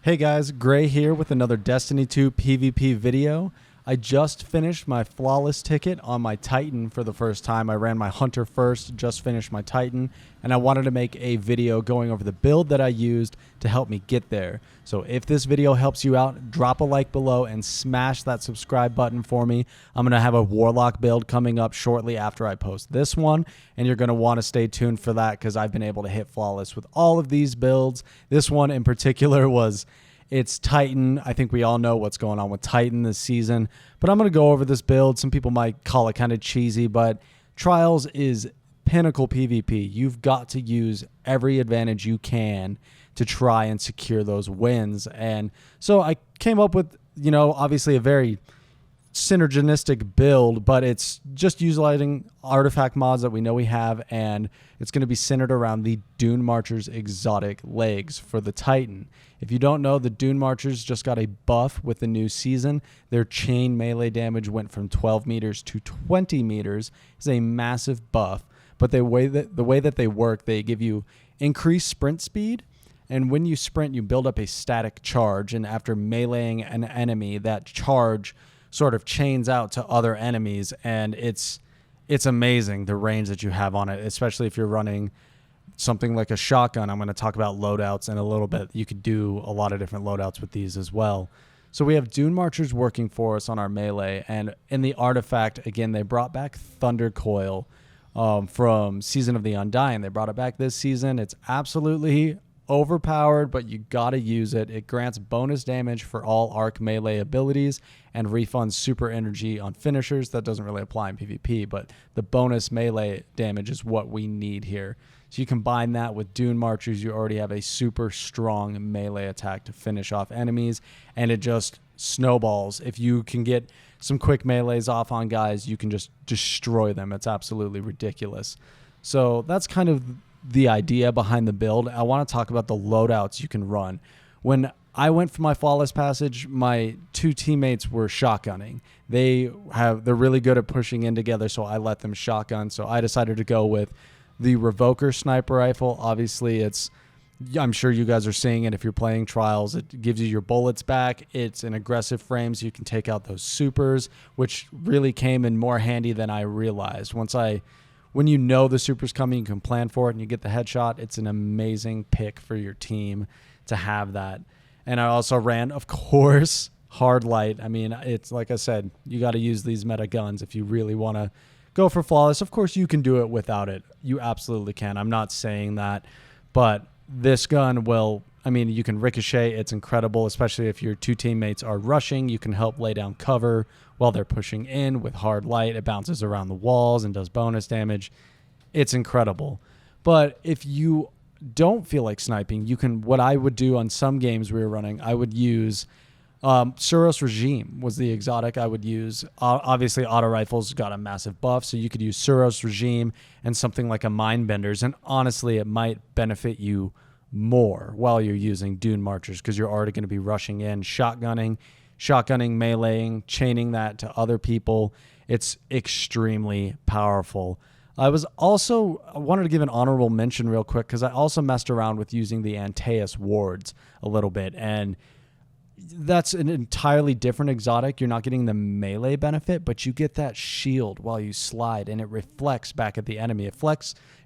Hey guys, Gray here with another Destiny 2 PvP video. I just finished my flawless ticket on my Titan for the first time. I ran my Hunter first, just finished my Titan, and I wanted to make a video going over the build that I used to help me get there. So if this video helps you out, drop a like below and smash that subscribe button for me. I'm going to have a Warlock build coming up shortly after I post this one, and you're going to want to stay tuned for that because I've been able to hit flawless with all of these builds. This one in particular it's Titan. I think we all know what's going on with Titan this season, but I'm going to go over this build. Some people might call it kind of cheesy, but Trials is pinnacle PvP. You've got to use every advantage you can to try and secure those wins. And so I came up with, obviously a very synergistic build, but it's just utilizing artifact mods that we know we have, and it's going to be centered around the Dunemarchers Exotic Legs for the Titan. If you don't know, the Dunemarchers just got a buff with the new season. Their chain melee damage went from 12 meters to 20 meters. It's a massive buff, but the way that they work, they give you increased sprint speed, and when you sprint, you build up a static charge, and after meleeing an enemy, that charge sort of chains out to other enemies, and it's amazing the range that you have on it, especially if you're running something like a shotgun. I'm going to talk about loadouts in a little bit. You could do a lot of different loadouts with these as well. So we have Dunemarchers working for us on our melee, and in the artifact, again, they brought back Thunder Coil from Season of the Undying. They brought it back this season. It's absolutely overpowered, but you gotta use it. It grants bonus damage for all arc melee abilities and refunds super energy on finishers. That doesn't really apply in PvP, but the bonus melee damage is what we need here. So you combine that with Dunemarchers, you already have a super strong melee attack to finish off enemies, and it just snowballs. If you can get some quick melees off on guys, you can just destroy them. It's absolutely ridiculous. So that's kind of the idea behind the build. I want to talk about the loadouts you can run. When I went for my flawless passage, my two teammates were shotgunning. They're really good at pushing in together, so I let them shotgun. So I decided to go with the Revoker sniper rifle. Obviously, I'm sure you guys are seeing it if you're playing Trials. It gives you your bullets back. It's an aggressive frame, so you can take out those supers, which really came in more handy than I realized. When you know the super's coming, you can plan for it, and you get the headshot. It's an amazing pick for your team to have that. And I also ran, of course, hard light. I mean, it's like I said, you got to use these meta guns if you really want to go for flawless. Of course, you can do it without it. You absolutely can. I'm not saying that, but this gun you can ricochet. It's incredible, especially if your two teammates are rushing. You can help lay down cover while they're pushing in with hard light. It bounces around the walls and does bonus damage. It's incredible. But if you don't feel like sniping, what I would do on some games we were running, I would use Suros Regime was the exotic I would use. Obviously, auto rifles got a massive buff, so you could use Suros Regime and something like a Mindbenders, and honestly, it might benefit you more while you're using Dunemarchers because you're already going to be rushing in, shotgunning, meleeing, chaining that to other people. It's extremely powerful. I wanted to give an honorable mention real quick because I also messed around with using the Antaeus Wards a little bit, and that's an entirely different exotic. You're not getting the melee benefit, but you get that shield while you slide, and it reflects back at the enemy. It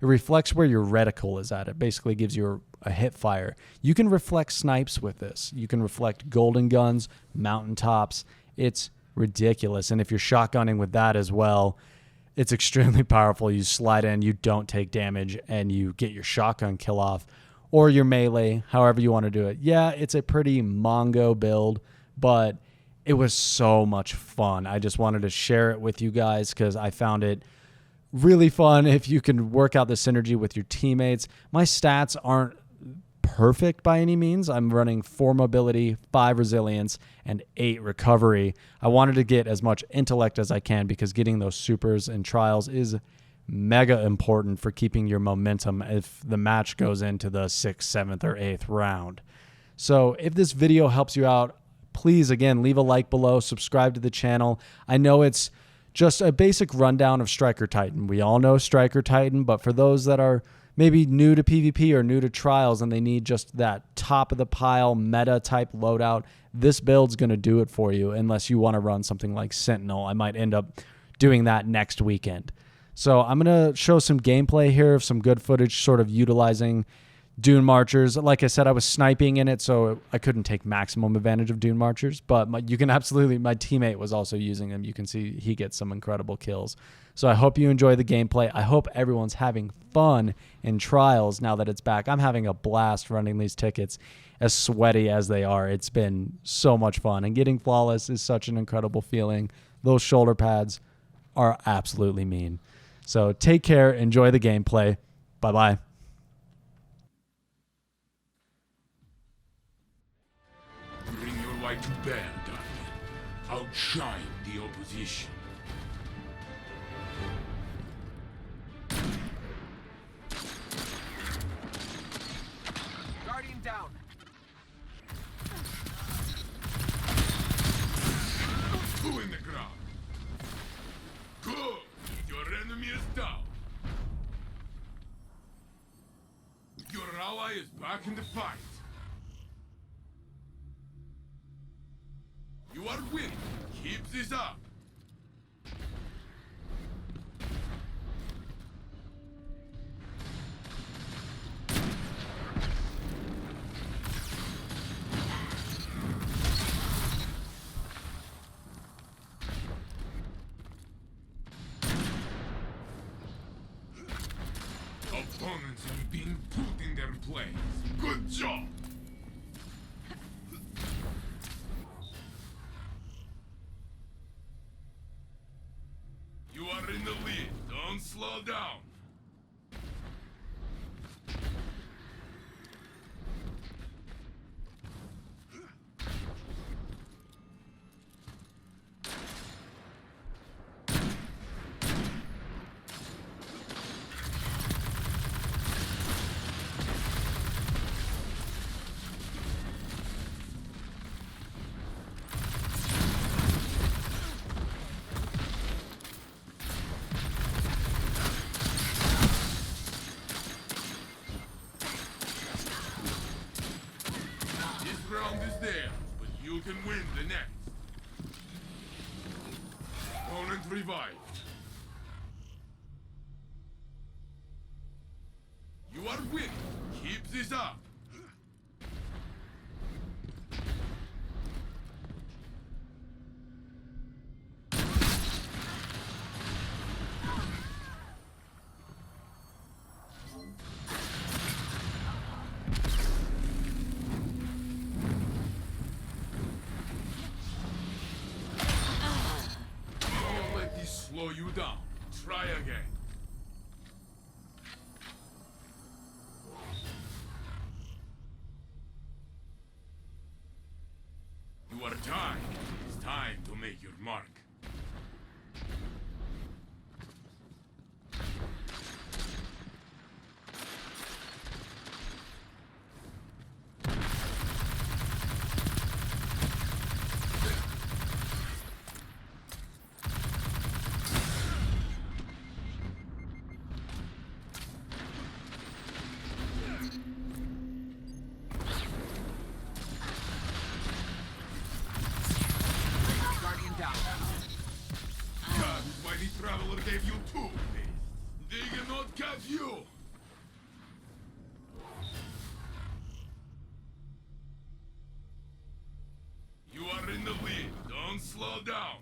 reflects where your reticle is at. It basically gives you a hip fire. You can reflect snipes with this. You can reflect golden guns, mountaintops. It's ridiculous. And if you're shotgunning with that as well, it's extremely powerful. You slide in, you don't take damage, and you get your shotgun kill off, or your melee, however you want to do it. Yeah, it's a pretty Mongo build, but it was so much fun. I just wanted to share it with you guys because I found it really fun if you can work out the synergy with your teammates. My stats aren't perfect by any means. I'm running 4 mobility, 5 resilience, and 8 recovery. I wanted to get as much intellect as I can because getting those supers in Trials is mega important for keeping your momentum if the match goes into the 6th, 7th, or 8th round. So if this video helps you out, please, again, leave a like below, subscribe to the channel. I know it's just a basic rundown of Striker Titan. We all know Striker Titan, but for those that are maybe new to PvP or new to Trials and they need just that top of the pile meta type loadout, this build's going to do it for you unless you want to run something like Sentinel. I might end up doing that next weekend. So I'm going to show some gameplay here of some good footage sort of utilizing Dunemarchers. Like I said, I was sniping in it, so I couldn't take maximum advantage of Dunemarchers, but you can absolutely, my teammate was also using them. You can see he gets some incredible kills. So I hope you enjoy the gameplay. I hope everyone's having fun in Trials now that it's back. I'm having a blast running these tickets, as sweaty as they are. It's been so much fun, and getting flawless is such an incredible feeling. Those shoulder pads are absolutely mean. So take care, enjoy the gameplay. Bye-bye. Bring your light to bear, darling. Outshine the opposition. Guardian down. Two in the ground. Good. Your enemy is down. Your ally is back in the fight. You are winning. Keep this up. Opponents have been put in their place. Good job! You are in the lead. Don't slow down. Round is there, but you can win the next. Opponent revived. You are winning. Keep this up. Slow you down. Try again. You are tied. It's time to make your mark. God, this mighty traveler gave you two. They cannot catch you. You are in the lead. Don't slow down.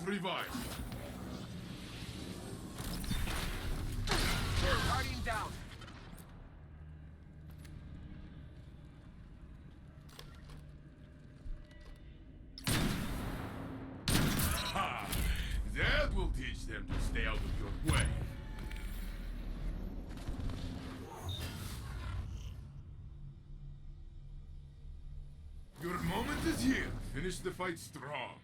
Revive. Guardian down. Ha! That will teach them to stay out of your way. Your moment is here. Finish the fight strong.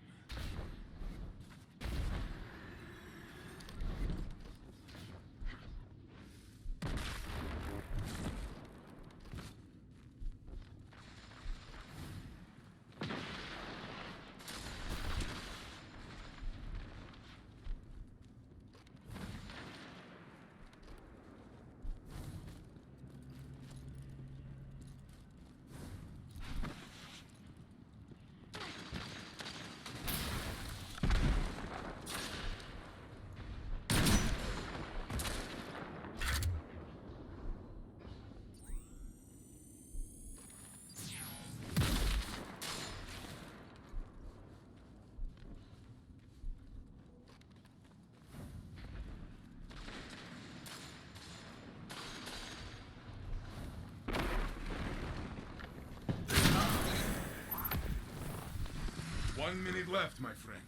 1 minute left, my friend.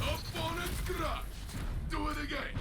Opponent crushed. Do it again.